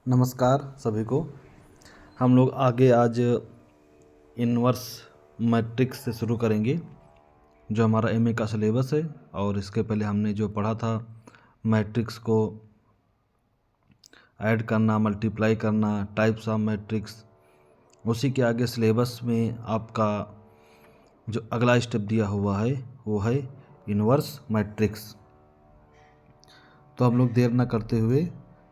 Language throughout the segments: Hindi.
नमस्कार सभी को। हम लोग आगे आज इन्वर्स मैट्रिक्स से शुरू करेंगे, जो हमारा एमए का सिलेबस है। और इसके पहले हमने जो पढ़ा था मैट्रिक्स को ऐड करना, मल्टीप्लाई करना, टाइप्स ऑफ मैट्रिक्स, उसी के आगे सिलेबस में आपका जो अगला स्टेप दिया हुआ है वो है इन्वर्स मैट्रिक्स। तो हम लोग देर न करते हुए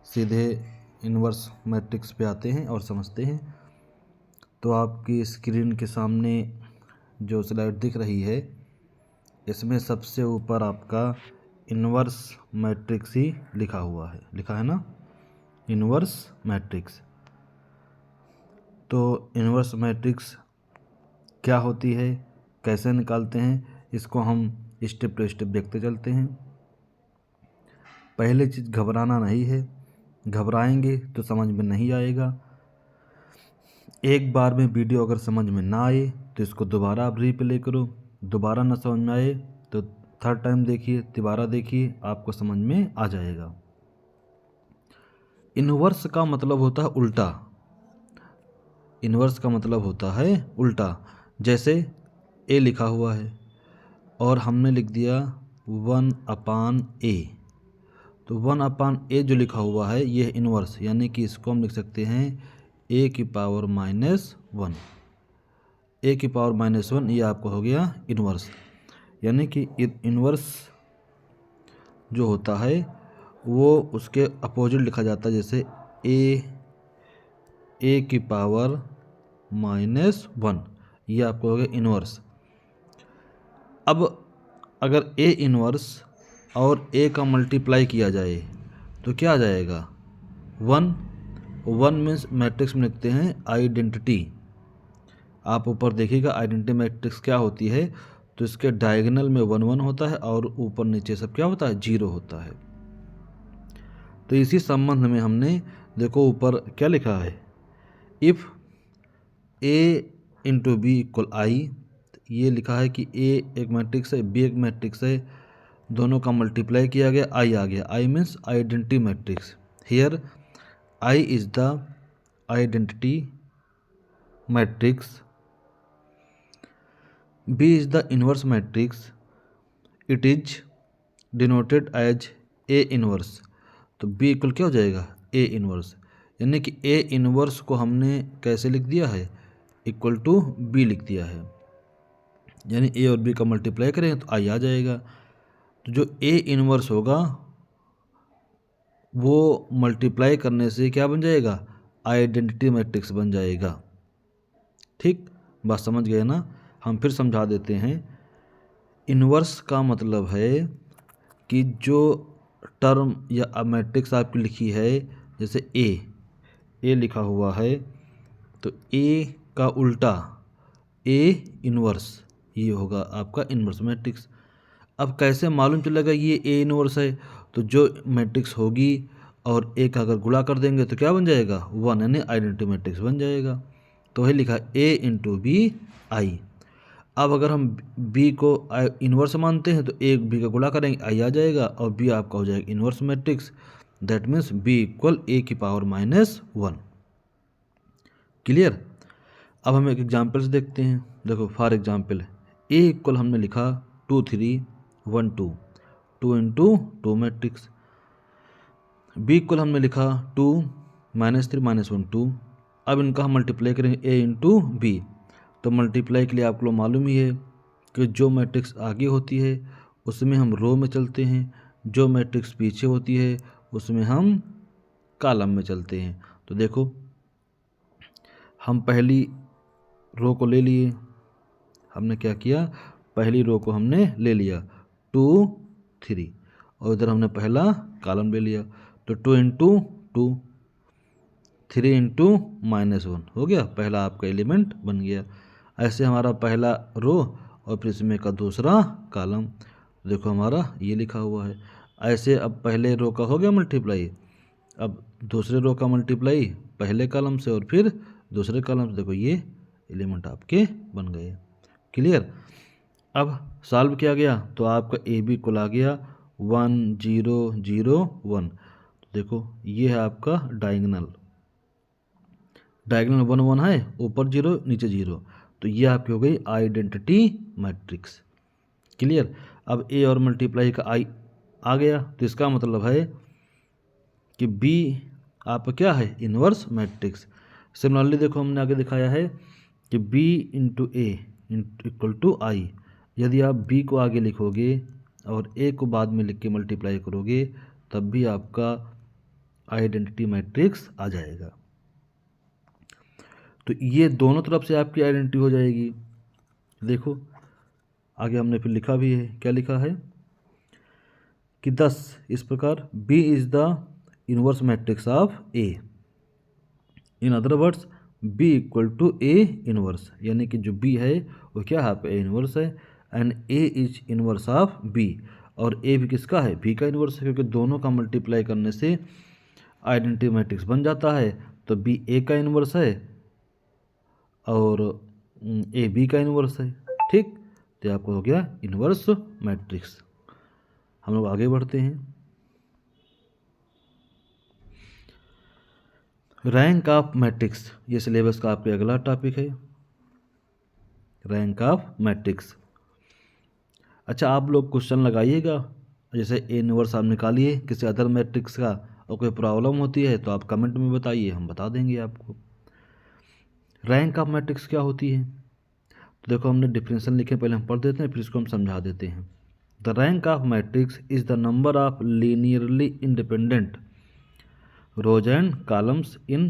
सीधे इन्वर्स मैट्रिक्स पे आते हैं और समझते हैं। तो आपकी स्क्रीन के सामने जो स्लाइड दिख रही है, इसमें सबसे ऊपर आपका इन्वर्स मैट्रिक्स ही लिखा हुआ है, लिखा है ना, इन्वर्स मैट्रिक्स। तो इन्वर्स मैट्रिक्स क्या होती है, कैसे निकालते हैं, इसको हम स्टेप टू स्टेप देखते चलते हैं। पहले चीज़ घबराना नहीं है, घबराएंगे तो समझ में नहीं आएगा। एक बार में वीडियो अगर समझ में ना आए तो इसको दोबारा आप रीप्ले करो, दोबारा ना समझ में आए तो थर्ड टाइम देखिए, दोबारा देखिए, आपको समझ में आ जाएगा। इन्वर्स का मतलब होता है उल्टा। इन्वर्स का मतलब होता है उल्टा। जैसे ए लिखा हुआ है और हमने लिख दिया 1/a, तो 1/a जो लिखा हुआ है ये इन्वर्स, यानी कि इसको हम लिख सकते हैं a की पावर -1। a की पावर -1 ये आपको हो गया इन्वर्स। यानी कि इन्वर्स जो होता है वो उसके अपोजिट लिखा जाता है, जैसे a की पावर -1, ये आपको हो गया इन्वर्स। अब अगर a इन्वर्स और a का मल्टीप्लाई किया जाए तो क्या आ जाएगा, 1 मीन्स मैट्रिक्स में लिखते हैं आइडेंटिटी। आप ऊपर देखिएगा आइडेंटिटी मैट्रिक्स क्या होती है, तो इसके डायगोनल में 1 1 होता है और ऊपर नीचे सब क्या होता है, 0 होता है। तो इसी संबंध में हमने देखो ऊपर क्या लिखा है, if a into B equal I. ये लिखा है कि a एक मैट्रिक्स है, b एक मैट्रिक्स है, दोनों का मल्टीप्लाई किया गया, आई आ गया। I means identity matrix. Here I is the identity matrix, B is the inverse matrix, it is denoted as A inverse। तो B इक्वल क्या हो जाएगा, A इन्वर्स। यानी कि A इन्वर्स को हमने कैसे लिख दिया है, इक्वल टू B लिख दिया है। यानी A और B का मल्टीप्लाई करेंगे तो I आ जाएगा। तो जो A इन्वर्स होगा वो मल्टीप्लाई करने से क्या बन जाएगा, आइडेंटिटी मैट्रिक्स बन जाएगा। ठीक, बात समझ गए ना। हम फिर समझा देते हैं। इन्वर्स का मतलब है कि जो टर्म या मैट्रिक्स आपकी लिखी है, जैसे ए लिखा हुआ है, तो ए का उल्टा ए इन्वर्स, ये होगा आपका इन्वर्स मैट्रिक्स। अब कैसे मालूम चलेगा ये ए इन्वर्स है, तो जो मैट्रिक्स होगी और ए का अगर गुणा कर देंगे तो क्या बन जाएगा, 1, यानी आइडेंटिटी मैट्रिक्स बन जाएगा। तो वही लिखा ए इंटू बी आई। अब अगर हम b को इन्वर्स मानते हैं तो a b का गुणा करेंगे, i आ जाएगा और b आपका हो जाएगा inverse matrix. That means b equal a की पावर -1। क्लियर। अब हम एक एग्जाम्पल से देखते हैं। देखो फॉर एग्जाम्पल a इक्वल हमने लिखा 2 3 1 2, 2 इंटू 2 मैट्रिक्स। b इक्वल हमने लिखा 2 -3 -1 2। अब इनका हम मल्टीप्लाई करेंगे a इंटू बी। तो मल्टीप्लाई के लिए आप लोग मालूम ही है कि जो मैट्रिक्स आगे होती है उसमें हम रो में चलते हैं, जो मैट्रिक्स पीछे होती है उसमें हम कॉलम में चलते हैं। तो देखो हम पहली रो को ले लिए, हमने क्या किया, पहली रो को हमने ले लिया 2 3 और इधर हमने पहला कॉलम ले लिया। तो 2 इंटू 2, 3 इंटू -1 हो गया, पहला आपका एलिमेंट बन गया। ऐसे हमारा पहला रो और फिर इसमें का दूसरा कॉलम, देखो हमारा ये लिखा हुआ है। ऐसे अब पहले रो का हो गया मल्टीप्लाई, अब दूसरे रो का मल्टीप्लाई पहले कॉलम से और फिर दूसरे कॉलम से, देखो ये एलिमेंट आपके बन गए। क्लियर। अब सॉल्व किया गया तो आपका ए बी इक्वल आ गया 1 0 0 1। देखो ये है आपका डायगोनल, डायगोनल 1 1 है, ऊपर 0 नीचे 0, तो ये आपकी हो गई आइडेंटिटी मैट्रिक्स। क्लियर। अब ए और मल्टीप्लाई का आई आ गया, तो इसका मतलब है कि बी आपका क्या है, इन्वर्स मैट्रिक्स। सिमिलरली देखो हमने आगे दिखाया है कि B into A equal to I. यदि आप बी को आगे लिखोगे और ए को बाद में लिख के मल्टीप्लाई करोगे तब भी आपका आइडेंटिटी मैट्रिक्स आ जाएगा। तो ये दोनों तरफ से आपकी आइडेंटिटी हो जाएगी। देखो आगे हमने फिर लिखा भी है, क्या लिखा है कि 10 इस प्रकार B is the inverse matrix of A। In other words B equal to A inverse, यानी कि जो B है वो क्या है, A इनवर्स है, and A is inverse of B। और A भी किसका है, B का इनवर्स है, क्योंकि दोनों का मल्टीप्लाई करने से आइडेंटिटी मैट्रिक्स बन जाता है। तो B A का इनवर्स है और A B का इनवर्स है। ठीक, तो आपको हो गया इनवर्स मैट्रिक्स। हम लोग आगे बढ़ते हैं। रैंक ऑफ मैट्रिक्स, ये सिलेबस का आपके अगला टॉपिक है, रैंक ऑफ मैट्रिक्स। अच्छा, आप लोग क्वेश्चन लगाइएगा, जैसे ए इनवर्स आप निकालिए किसी अदर मैट्रिक्स का और कोई प्रॉब्लम होती है तो आप कमेंट में बताइए, हम बता देंगे आपको। रैंक ऑफ मैट्रिक्स क्या होती है, तो देखो हमने डिफिनेशन लिखे, पहले हम पढ़ देते हैं फिर इसको हम समझा देते हैं। The rank of matrix is the number of linearly independent rows and columns in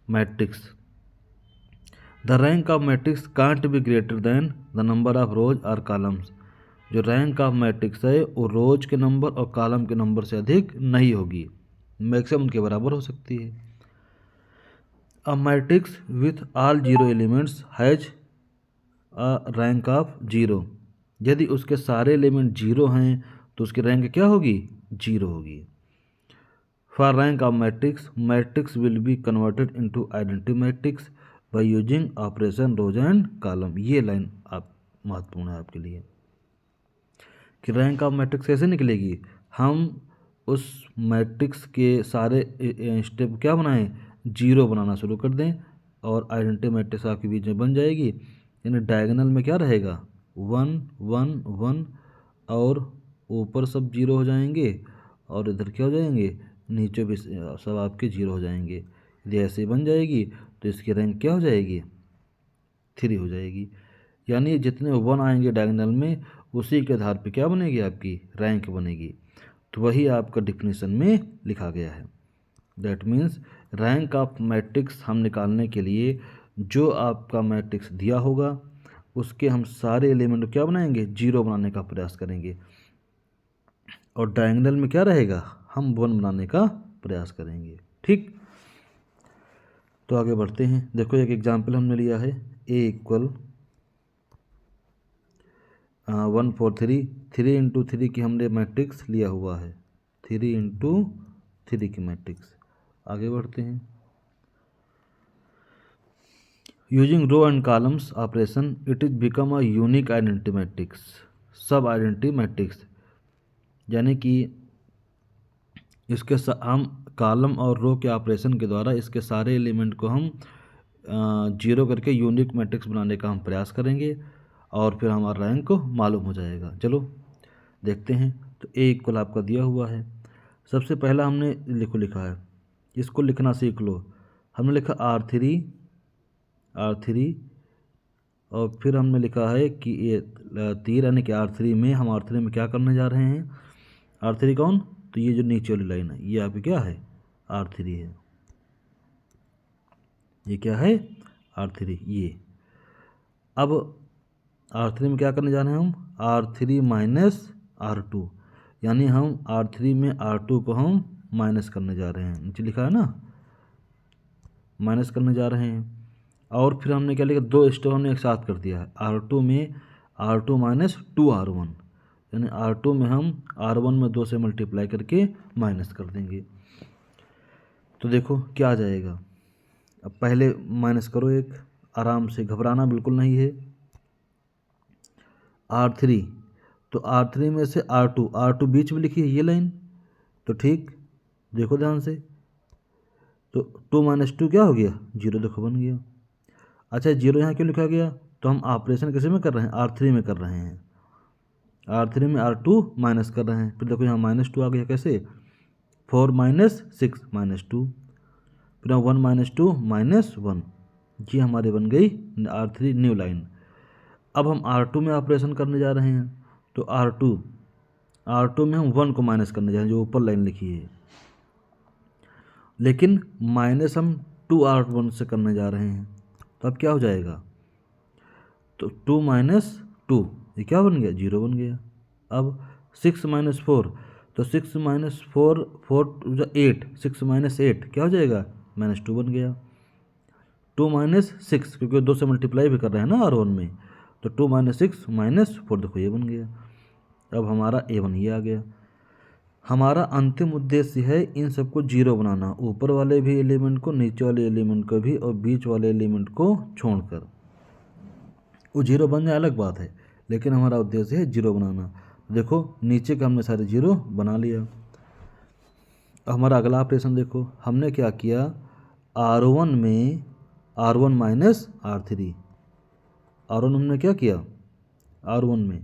matrix. The rank of matrix can't be greater than the number of rows or columns. जो रैंक ऑफ मैट्रिक्स है वो रोज के नंबर और कॉलम के नंबर से अधिक नहीं होगी, मैक्सिमम के बराबर हो सकती है। A matrix with all zero elements has a rank of zero. यदि उसके सारे एलिमेंट जीरो हैं तो उसकी रैंक क्या होगी, जीरो होगी। For rank of matrix, matrix will be converted into identity matrix by using operation rows and column। ये लाइन आप महत्वपूर्ण है आपके लिए कि रैंक ऑफ मैट्रिक्स कैसे निकलेगी। हम उस मैट्रिक्स के सारे स्टेप क्या बनाएं, जीरो बनाना शुरू कर दें और आइडेंटिटी मैट्रिक्स आपके बीच में बन जाएगी। यानी डायगोनल में क्या रहेगा, 1 1 1 और ऊपर सब जीरो हो जाएंगे और इधर क्या हो जाएंगे, नीचे भी सब आपके जीरो हो जाएंगे। यदि ऐसे बन जाएगी तो इसकी रैंक क्या हो जाएगी, 3 हो जाएगी। यानी जितने 1 आएंगे डायगोनल में उसी के आधार पे क्या बनेगी, आपकी रैंक बनेगी। तो वही आपका डिफिनीशन में लिखा गया है। That means rank of matrix हम निकालने के लिए जो आपका मैट्रिक्स दिया होगा उसके हम सारे एलिमेंट को क्या बनाएंगे, जीरो बनाने का प्रयास करेंगे और डायगोनल में क्या रहेगा, हम 1 बनाने का प्रयास करेंगे। ठीक, तो आगे बढ़ते हैं। देखो एक एग्जाम्पल हमने लिया है, ए इक्वल 1 4 3, 3 इंटू 3 की हमने मैट्रिक्स लिया हुआ है, 3 इंटू 3 की मैट्रिक्स। आगे बढ़ते हैं। Using row and columns operation it is become a unique identity matrix, सब आइडेंटिटी मैट्रिक्स। यानी कि इसके हम कॉलम और रो के ऑपरेशन के द्वारा इसके सारे एलिमेंट को हम जीरो करके यूनिक मैट्रिक्स बनाने का हम प्रयास करेंगे और फिर हमारा रैंक को मालूम हो जाएगा। चलो देखते हैं। तो ए इक्वल आपका दिया हुआ है, सबसे पहला हमने लिखा है, इसको लिखना सीख लो। हमने लिखा R3 और फिर हमने लिखा है कि ये तीर, यानी कि R3 में हम R3 में क्या करने जा रहे हैं, R3 कौन, तो ये जो नीचे वाली लाइन है ये आपकी क्या है, R3 है। ये क्या है, R3। ये अब R3 में क्या करने जा रहे हैं हम, R3 माइनस R2, यानी हम R3 में R2 को हम माइनस करने जा रहे हैं, नीचे लिखा है ना, माइनस करने जा रहे हैं। और फिर हमने क्या लिखा, 2 स्टेप हमने एक साथ कर दिया है। R2 में R2 माइनस 2R1, यानी R2 में हम R1 में 2 से मल्टीप्लाई करके माइनस कर देंगे। तो देखो क्या आ जाएगा, अब पहले माइनस करो एक, आराम से, घबराना बिल्कुल नहीं है। R3, तो R3 में से R2 बीच में लिखी है ये लाइन, तो ठीक देखो ध्यान से, तो 2 माइनस 2 क्या हो गया, 0 देखो बन गया। अच्छा 0 यहाँ क्यों लिखा गया, तो हम ऑपरेशन किसी में कर रहे हैं, R3 में कर रहे हैं, R3 में R2 माइनस कर रहे हैं। फिर देखो यहाँ -2 आ गया, कैसे, 4 माइनस 6 -2, फिर 1 माइनस 2 -1, जी हमारी बन गई R3 न्यू लाइन। अब हम R2 में ऑपरेशन करने जा रहे हैं, तो R2 में हम 1 को माइनस करने जा रहे हैं, जो ऊपर लाइन लिखी है, लेकिन माइनस हम 2R1 से करने जा रहे हैं, तो अब क्या हो जाएगा, तो 2 माइनस 2 ये क्या बन गया, 0 बन गया। अब 6 माइनस 4, तो 6 माइनस 4, 8, 6 माइनस 8 क्या हो जाएगा, -2 बन गया। 2 माइनस 6, क्योंकि 2 से मल्टीप्लाई भी कर रहे हैं ना R1 में, तो 2 माइनस 6 माइनस 4 देखो ये बन गया। अब हमारा A1 ये आ गया। हमारा अंतिम उद्देश्य है इन सबको 0 बनाना, ऊपर वाले भी एलिमेंट को, नीचे वाले एलिमेंट को भी, और बीच वाले एलिमेंट को छोड़कर। वो 0 बन जाए अलग बात है, लेकिन हमारा उद्देश्य है 0 बनाना। देखो नीचे के हमने सारे 0 बना लिया। हमारा अगला ऑपरेशन देखो, हमने क्या किया, R1 में R1 माइनस R3, R1 हमने क्या किया, R1 में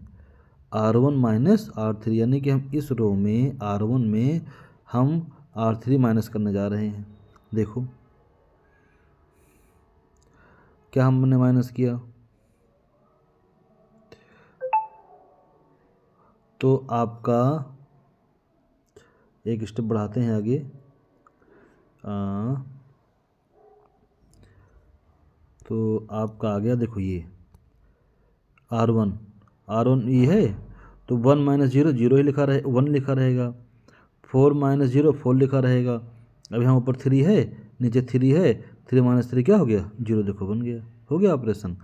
R1 माइनस R3, यानी कि हम इस रो में R1 में हम R3 माइनस करने जा रहे हैं। देखो क्या हमने माइनस किया, तो आपका एक स्टेप बढ़ाते हैं आगे, तो आपका आ गया, देखो ये R1 ये है, तो 1 माइनस 0 0 ही लिखा रहे, 1 लिखा रहेगा, 4 माइनस 0 4 लिखा रहेगा। अब यहाँ ऊपर 3 है, नीचे 3 है, 3 माइनस 3 क्या हो गया, 0 देखो बन गया, हो गया ऑपरेशन।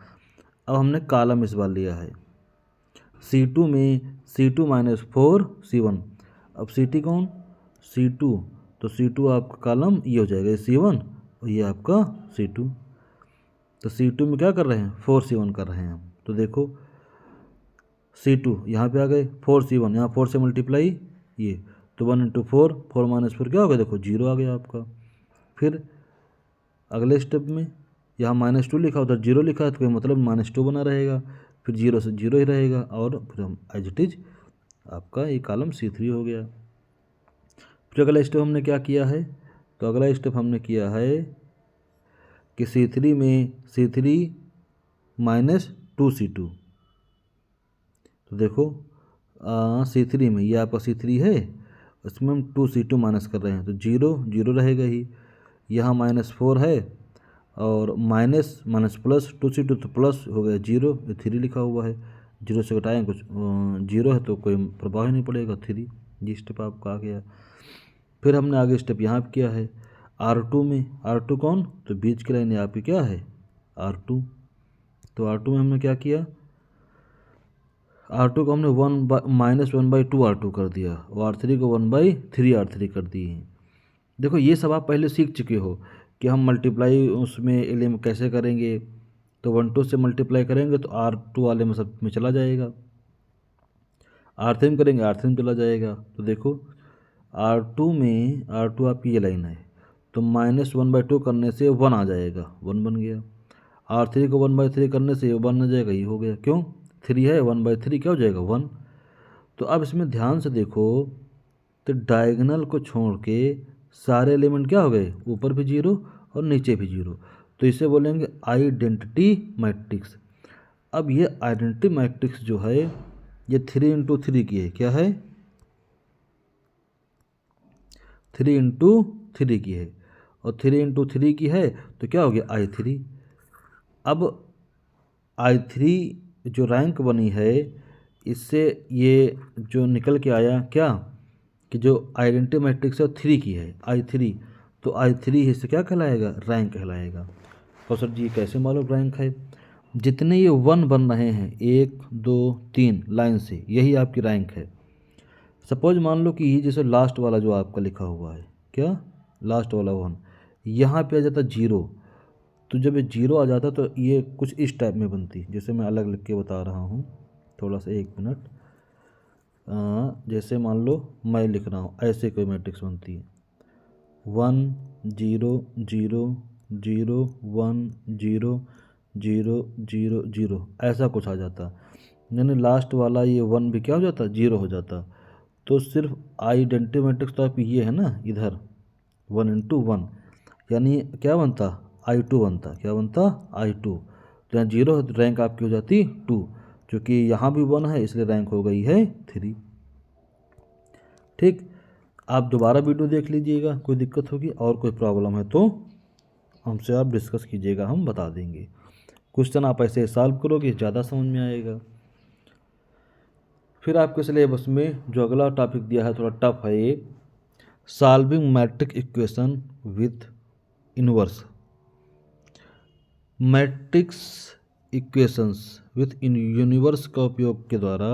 अब हमने कॉलम इस बार लिया है, C2 में C2 माइनस 4 C1, अब C2 कौन, C2, तो C2 आपका कॉलम ये हो जाएगा C1 और ये आपका C2, तो C2 में क्या कर रहे हैं, 4 C1 कर रहे हैं हम। तो देखो C2 यहाँ पे आ गए, 4 C1, यहाँ 4 से मल्टीप्लाई ये, तो 1 इंटू 4, 4 माइनस 4 क्या हो गया, देखो 0 आ गया आपका। फिर अगले स्टेप में यहाँ -2 लिखा, उधर 0 लिखा है, तो मतलब -2 बना रहेगा, फिर 0 से 0 ही रहेगा, और फिर हम एज इट इज आपका ये कॉलम C3 हो गया। फिर अगला स्टेप हमने क्या किया है, तो अगला स्टेप हमने किया है कि C3 में C3 माइनस 2 C2, तो देखो C3 में ये आपका C3 है, उसमें हम 2 C2 माइनस कर रहे हैं, तो 0 0 रहेगा ही। यहाँ -4 है, और माइनस माइनस प्लस 2 C2, तो प्लस हो गया 0, 3 लिखा हुआ है, 0 से घटाएँ कुछ, 0 है तो कोई प्रभाव ही नहीं पड़ेगा, 3, ये स्टेप आपका आ गया। फिर हमने आगे स्टेप यहाँ पे किया है R2 में, R2 कौन, तो बीच की लाइन आपकी क्या है, R2, तो R2 में हमने क्या किया, R2 को हमने -1/2 R2 कर दिया, और R3 को 1/3 R3 कर दिए। देखो ये सब आप पहले सीख चुके हो कि हम मल्टीप्लाई उसमें एलिमेंट कैसे करेंगे, तो 1 2 से मल्टीप्लाई करेंगे तो R2 वाले में सब में चला जाएगा, R3 में करेंगे R3 में चला जाएगा। तो देखो R2 आपकी ये लाइन है, तो -1/2 करने से 1 आ जाएगा, 1 बन गया। R3 को 1/3 करने से 1 आ जाएगा, ये हो गया, क्यों, 3 है, 1/3 क्या हो जाएगा, 1। तो अब इसमें ध्यान से देखो, तो डायगोनल को छोड़ के सारे एलिमेंट क्या हो गए, ऊपर भी 0 और नीचे भी 0, तो इसे बोलेंगे आइडेंटिटी मैट्रिक्स। अब ये आइडेंटिटी मैट्रिक्स जो है ये 3 इंटू 3 की है, क्या है, 3 इंटू 3 की है, और 3 इंटू 3 की है, तो क्या हो गया I3। अब I3 जो रैंक बनी है, इससे ये जो निकल के आया क्या, कि जो आइडेंटिटी मैट्रिक्स है 3 की है, I3, तो I3 इससे क्या कहलाएगा, रैंक कहलाएगा। और सर जी कैसे मालूम रैंक है, जितने ये 1 बन रहे हैं 1 2 3 लाइन से, यही आपकी रैंक है। सपोज मान लो कि ये जैसे लास्ट वाला जो आपका लिखा हुआ है, क्या, लास्ट वाला 1, यहाँ पे आ जाता 0, तो जब ये 0 आ जाता तो ये कुछ इस टाइप में बनती, जैसे मैं अलग लिख के बता रहा हूँ, थोड़ा सा 1 मिनट। जैसे मान लो मैं लिख रहा हूँ, ऐसे कोई मैट्रिक्स बनती है 1 0 0 0 1 0 0 0 0 ऐसा कुछ आ जाता, यानी लास्ट वाला ये 1 भी क्या हो जाता, 0 हो जाता। तो सिर्फ आइडेंटिटी मैट्रिक्स तो आप ये है ना इधर 1 इंटू 1, यानी क्या बनता, I2 बनता, क्या बनता, I2। तो यहाँ 0 है तो रैंक आपकी हो जाती 2, क्योंकि यहाँ भी 1 है इसलिए रैंक हो गई है 3। ठीक, आप दोबारा वीडियो देख लीजिएगा, कोई दिक्कत होगी और कोई प्रॉब्लम है तो हमसे आप डिस्कस कीजिएगा, हम बता देंगे। क्वेश्चन आप ऐसे सॉल्व करोगे ज़्यादा समझ में आएगा। फिर आपके सिलेबस में जो अगला टॉपिक दिया है थोड़ा टफ है ये, solving matric equation with inverse. Matrix equations with universe का उपयोग के द्वारा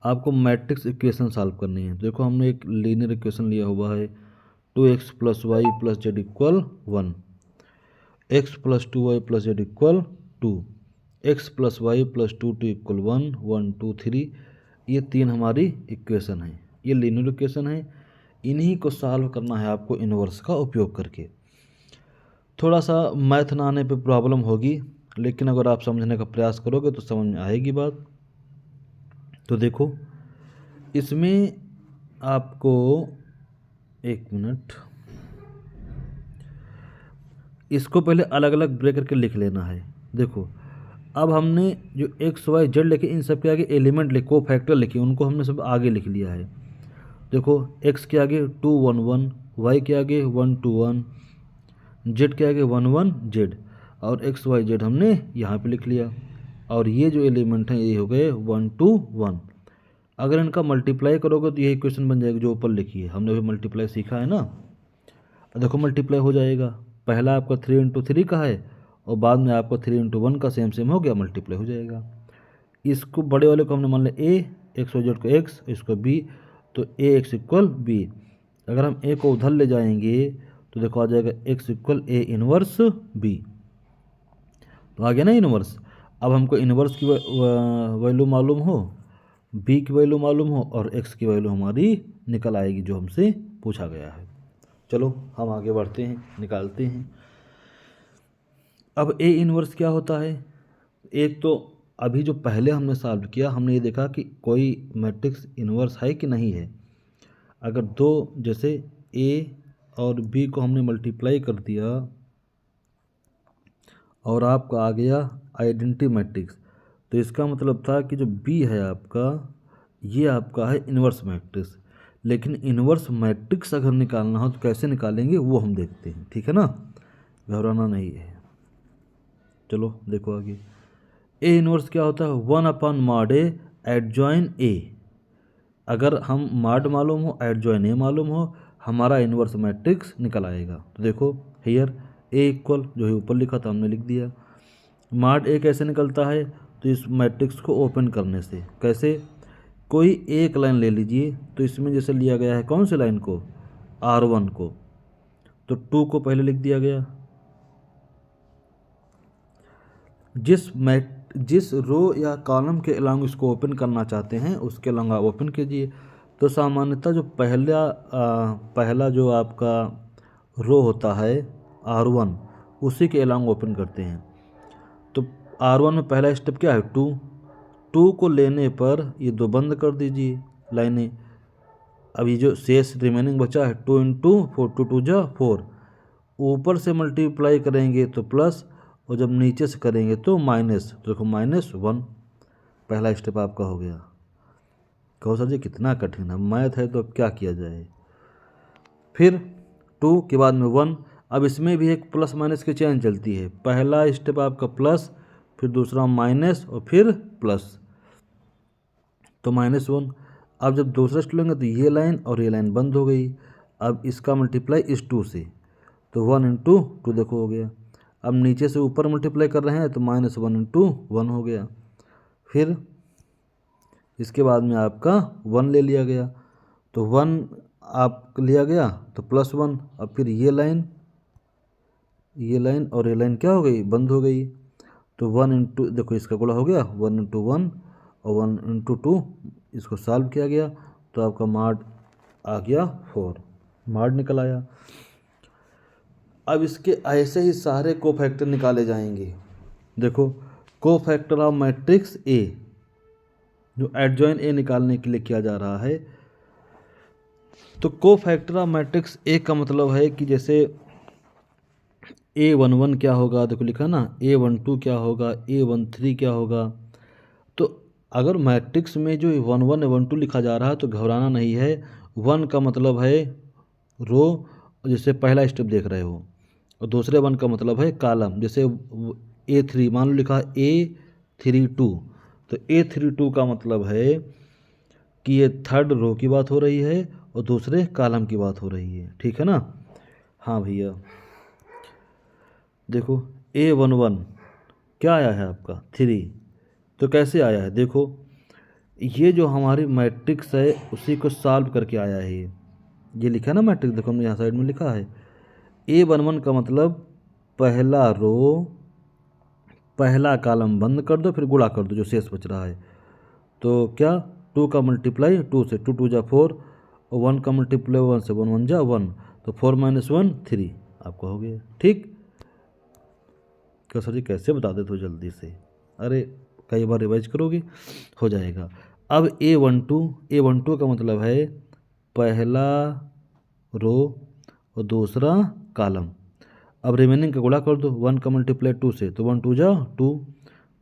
आपको मैट्रिक्स इक्वेशन सॉल्व करनी है। देखो हमने एक लीनियर इक्वेशन लिया हुआ है 2x + y + z = 1, x + 2y + z = 2, x + y + 2t = 1 1 2 3। ये 3 हमारी इक्वेशन है, ये लीनियर इक्वेशन है। इन्हीं को सॉल्व करना है आपको इनवर्स का उपयोग करके। थोड़ा सा मैथ ना आने पे प्रॉब्लम होगी, लेकिन अगर आप समझने का प्रयास करोगे तो समझ में आएगी बात। तो देखो इसमें आपको एक मिनट, इसको पहले अलग अलग ब्रेक करके लिख लेना है। देखो अब हमने जो एक्स वाई जेड लिखे, इन सब के आगे एलिमेंट लिखे, कोफैक्टर लिखे, उनको हमने सब आगे लिख लिया है। देखो एक्स के आगे 2 1 1, वाई के आगे 1 2 1, जेड के आगे 1 1 जेड, और एक्स वाई जेड हमने यहाँ पे लिख लिया। और ये जो एलिमेंट हैं ये हो गए 1 2 1। अगर इनका मल्टीप्लाई करोगे तो ये इक्वेशन बन जाएगी जो ऊपर लिखी है, हमने अभी मल्टीप्लाई सीखा है ना। देखो मल्टीप्लाई हो जाएगा, पहला आपका 3 × 3 का है और बाद में आपका 3 × 1 का सेम हो गया, मल्टीप्लाई हो जाएगा। इसको बड़े वाले को हमने मान लिया ए, एक्स वाई जेड को एक्स, इसको बी, तो ए एक्स इक्वल बी। अगर हम ए को उधर ले जाएंगे तो देखो आ जाएगा x equal A inverse B, तो आ गया ना इनवर्स। अब हमको इनवर्स की वैल्यू मालूम हो, बी की वैल्यू मालूम हो और एक्स की वैल्यू हमारी निकल आएगी जो हमसे पूछा गया है। चलो हम आगे बढ़ते हैं, निकालते हैं। अब ए इनवर्स क्या होता है, एक तो अभी जो पहले हमने सॉल्व किया हमने ये देखा कि कोई मैट्रिक्स इनवर्स है कि नहीं है। अगर दो जैसे ए और बी को हमने मल्टीप्लाई कर दिया और आपका आ गया आइडेंटिटी मैट्रिक्स, तो इसका मतलब था कि जो बी है आपका ये आपका है इनवर्स मैट्रिक्स। लेकिन इनवर्स मैट्रिक्स अगर निकालना हो तो कैसे निकालेंगे वो हम देखते हैं, ठीक है ना, घबराना नहीं है। चलो देखो आगे, ए इनवर्स क्या होता है, 1/mod A एडजॉइन ए। अगर हम मॉड मालूम हो, एडजॉइन ए मालूम हो, हमारा इनवर्स मैट्रिक्स निकल आएगा। तो देखो हियर ए इक्वल जो है ऊपर लिखा था हमने लिख दिया। मॉड ए कैसे निकलता है, तो इस मैट्रिक्स को ओपन करने से। कैसे, कोई एक लाइन ले लीजिए, तो इसमें जैसे लिया गया है कौन सी लाइन को, R1 को, तो 2 को पहले लिख दिया गया। जिस रो या कॉलम के अलॉन्ग इसको ओपन करना चाहते हैं उसके अलॉन्ग आप ओपन कीजिए। तो सामान्यतः जो पहला जो आपका रो होता है R1 उसी के अलॉन्ग ओपन करते हैं। तो R1 में पहला स्टेप क्या है, 2 को लेने पर ये दो बंद कर दीजिए लाइनें। अभी जो शेष रिमेनिंग बचा है 2 × 4, 2 2 जा 4, ऊपर से मल्टीप्लाई करेंगे तो प्लस, और जब नीचे से करेंगे तो माइनस। तो देखो -1 पहला स्टेप आपका हो गया। कहो सर जी कितना कठिन है, मैथ है तो अब क्या किया जाए। फिर 2 के बाद में 1, अब इसमें भी एक प्लस माइनस की चेन चलती है, पहला स्टेप आपका प्लस, फिर दूसरा माइनस और फिर प्लस, तो -1। अब जब दूसरा स्टेप लेंगे तो ये लाइन और ये लाइन बंद हो गई। अब इसका मल्टीप्लाई इस 2 से, तो 1 × 2 देखो हो गया। अब नीचे से ऊपर मल्टीप्लाई कर रहे हैं तो -1 × 1 हो गया। फिर इसके बाद में आपका 1 ले लिया गया, तो 1 आप लिया गया तो +1। अब फिर ये लाइन और ये लाइन क्या हो गई, बंद हो गई। तो 1 × देखो इसका गुणा हो गया 1 × 1 और 1 × 2, इसको सॉल्व किया गया तो आपका मॉड आ गया 4। माड निकल आया। अब इसके ऐसे ही सारे कोफैक्टर निकाले जाएंगे। देखो कोफैक्टर ऑफ मैट्रिक्स ए, जो एडजॉइन ए निकालने के लिए किया जा रहा है। तो कोफैक्टर ऑफ मैट्रिक्स ए का मतलब है कि जैसे A11 क्या होगा, देखो लिखा ना, A12 क्या होगा, A13 क्या होगा। तो अगर मैट्रिक्स में जो 11 12 लिखा जा रहा है तो घबराना नहीं है। 1 का मतलब है रो, जैसे पहला स्टेप देख रहे हो, और दूसरे 1 का मतलब है कॉलम। जैसे A3 मान लो लिखा A32, तो A32 का मतलब है कि ये थर्ड रो की बात हो रही है और दूसरे कॉलम की बात हो रही है। ठीक है ना। हाँ भैया, देखो A11 क्या आया है आपका 3, तो कैसे आया है, देखो ये जो हमारी मैट्रिक्स है उसी को सॉल्व करके आया है। ये लिखा है ना मैट्रिक्स, देखो हमने यहाँ साइड में लिखा है A11 का मतलब पहला रो पहला कॉलम बंद कर दो, फिर गुणा कर दो जो शेष बच रहा है। तो क्या 2 का मल्टीप्लाई 2 से, 2 2 जा 4, और 1 का मल्टीप्लाई 1 से, 1 1 जा 1, तो 4 - 1 3 आपका हो गया। ठीक, क्या सर जी कैसे बता देते हो जल्दी से, अरे कई बार रिवाइज करोगे हो जाएगा। अब A12 का मतलब है पहला रो और दूसरा कॉलम। अब रिमेनिंग का गुणा कर दो, 1 का मल्टीप्लाई 2 से, तो 1 2 जा 2,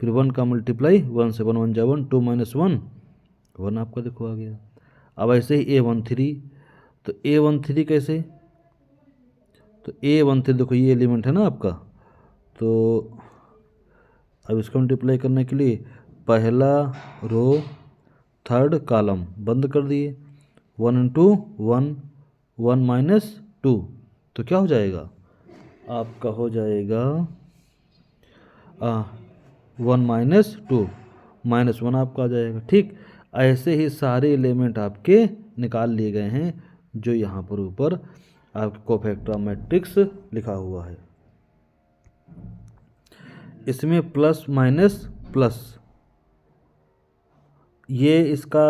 फिर 1 का मल्टीप्लाई 1 से, 1 1 जा 1, 2 - 1 1 आपका देखो आ गया। अब ऐसे ही A13, तो A13 कैसे, तो A13 देखो ये एलिमेंट है ना आपका, तो अब इसको मल्टीप्लाई करने के लिए पहला रो थर्ड कॉलम बंद कर दिए, 1 इंटू 1 1 - 2, तो क्या हो जाएगा आपका, हो जाएगा 1 - 2 -1 आपका आ जाएगा। ठीक, ऐसे ही सारे एलिमेंट आपके निकाल लिए गए हैं जो यहाँ पर ऊपर आपके कोफैक्टर मैट्रिक्स लिखा हुआ है। इसमें प्लस माइनस प्लस, ये इसका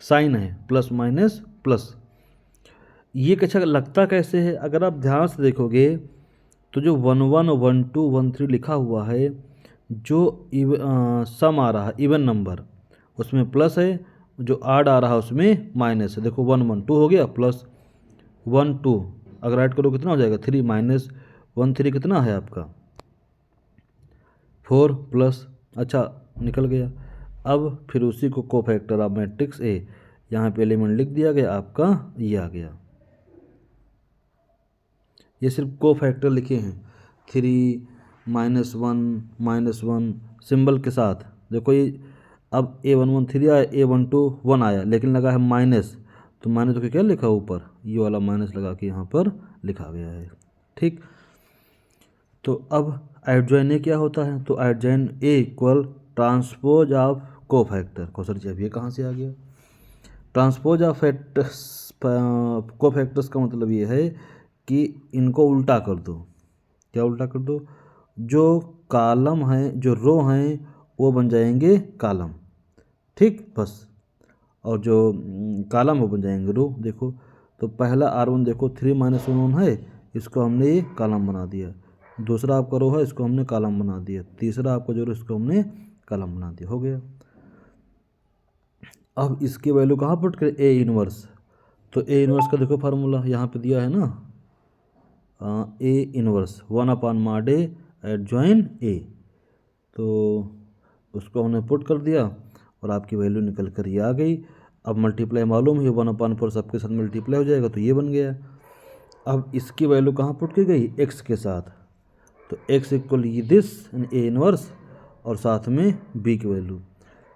साइन है, प्लस माइनस प्लस। ये अच्छा लगता कैसे है, अगर आप ध्यान से देखोगे तो जो 1 1 1 2 1 3 लिखा हुआ है, जो सम आ रहा है इवन नंबर उसमें प्लस है, जो आड आ रहा है उसमें माइनस है। देखो 1 1 2 हो गया, प्लस 1 2, अगर ऐड करो कितना हो जाएगा 3, माइनस 1 3 कितना है आपका 4, प्लस, अच्छा निकल गया। अब फिर उसी को कोफैक्टर ऑफ मैट्रिक्स ए, यहाँ पे एलिमेंट लिख दिया गया आपका, ये आ गया। ये सिर्फ कोफैक्टर लिखे हैं 3 -1 -1 सिंबल के साथ। देखो ये अब A11 3 आया, A12 1 आया, लेकिन लगा है माइनस, तो माइनस तो क्या लिखा ऊपर, ये वाला माइनस लगा के यहाँ पर लिखा गया है। ठीक, तो अब एडजॉइन ए क्या होता है, तो adjoint A equal transpose of cofactor. Question जी अब ये कहाँ से आ गया, ट्रांसपोज ऑफ फैक्टर्स कोफैक्टर्स का मतलब ये है कि इनको उल्टा कर दो। क्या उल्टा कर दो, जो कॉलम हैं जो रो हैं वो बन जाएंगे कॉलम। ठीक, बस, और जो कॉलम वो बन जाएंगे रो। देखो तो पहला R1 देखो 3 - 1 1 है, इसको हमने ये कॉलम बना दिया। दूसरा आपका रो है, इसको हमने कॉलम बना दिया। तीसरा आपका जो रो, इसको हमने कॉलम बना दिया, हो गया। अब इसकी वैल्यू कहाँ पुट करें, ए इनवर्स। तो ए इनवर्स का देखो फार्मूला यहाँ पे दिया है ना, A inverse 1/mod A adjoint A, तो उसको हमने पुट कर दिया और आपकी वैल्यू निकल कर ये आ गई। अब मल्टीप्लाई मालूम है, 1/4 सबके साथ मल्टीप्लाई हो जाएगा, तो ये बन गया। अब इसकी वैल्यू कहाँ पुट की गई, एक्स के साथ, तो एक्स इक्वल ये दिस ए इनवर्स और साथ में बी की वैल्यू,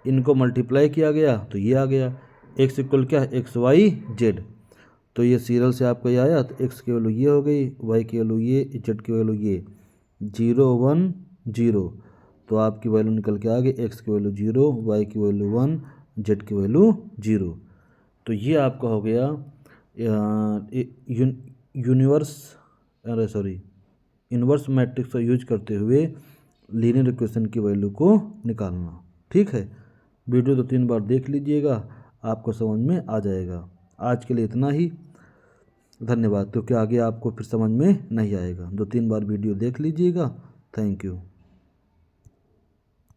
इनको मल्टीप्लाई किया गया तो ये आ गया। एक्स इक्वल क्या है, एक्स वाई जेड, तो ये सीरियल से आपको ये आया, तो एक्स की वैल्यू ये हो गई, वाई की वैल्यू ये, जेड की वैल्यू ये, 0 1 0, तो आपकी वैल्यू निकल के आ गई, एक्स की वैल्यू 0, वाई की वैल्यू 1, जेड की वैल्यू 0। तो ये आपका हो गया यूनिवर्स अरे सॉरी इन्वर्स मैट्रिक्स का यूज करते हुए लीनियर इक्वेशन की वैल्यू को निकालना। ठीक है, वीडियो 2 3 बार देख लीजिएगा, आपको समझ में आ जाएगा। आज के लिए इतना ही, धन्यवाद। क्योंकि आगे आपको फिर समझ में नहीं आएगा, 2-3 बार वीडियो देख लीजिएगा। Thank you.